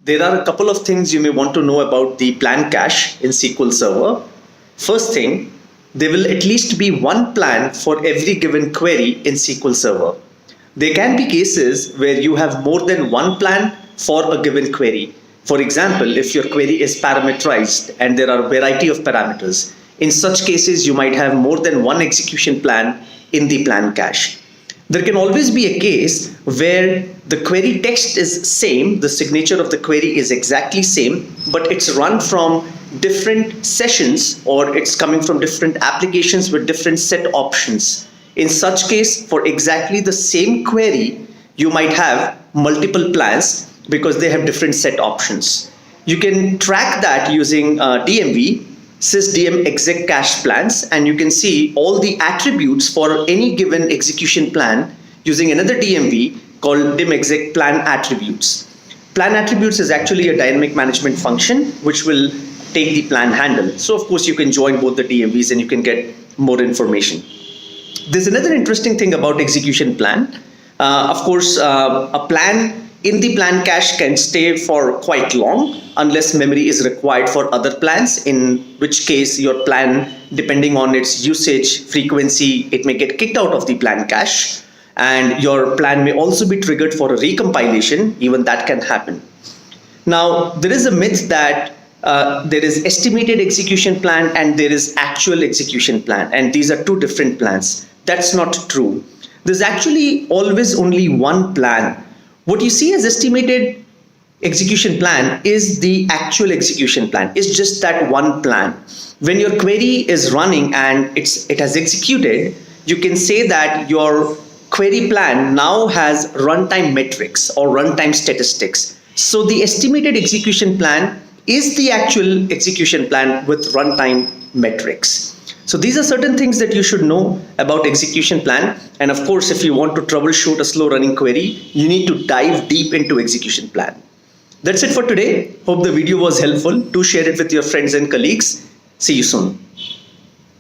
There are a couple of things you may want to know about the plan cache in SQL Server. First thing, there will at least be one plan for every given query in SQL Server. There can be cases where you have more than one plan for a given query. For example, if your query is parameterized and there are a variety of parameters, in such cases you might have more than one execution plan in the plan cache. There can always be a case where the query text is same, the signature of the query is exactly same, but it's run from different sessions or it's coming from different applications with different set options. In such case, for exactly the same query, you might have multiple plans because they have different set options. You can track that using DMV, sysdm exec cache plans, and you can see all the attributes for any given execution plan using another DMV called dim exec plan attributes. Plan attributes is actually a dynamic management function which will take the plan handle. So of course you can join both the DMVs and you can get more information. There's another interesting thing about execution plan. Of course, a plan in the plan cache can stay for quite long unless memory is required for other plans, in which case your plan, depending on its usage frequency, it may get kicked out of the plan cache, and your plan may also be triggered for a recompilation. Even that can happen. Now, there is a myth that there is estimated execution plan and there is actual execution plan, and these are two different plans. That's not true. There's actually always only one plan. What you see as estimated execution plan is the actual execution plan. It's just that one plan. When your query is running and it has executed, you can say that your query plan now has runtime metrics or runtime statistics. So the estimated execution plan is the actual execution plan with runtime metrics. So these are certain things that you should know about execution plan. And of course, if you want to troubleshoot a slow running query, you need to dive deep into execution plan. That's it for today. Hope the video was helpful. Do share it with your friends and colleagues. See you soon.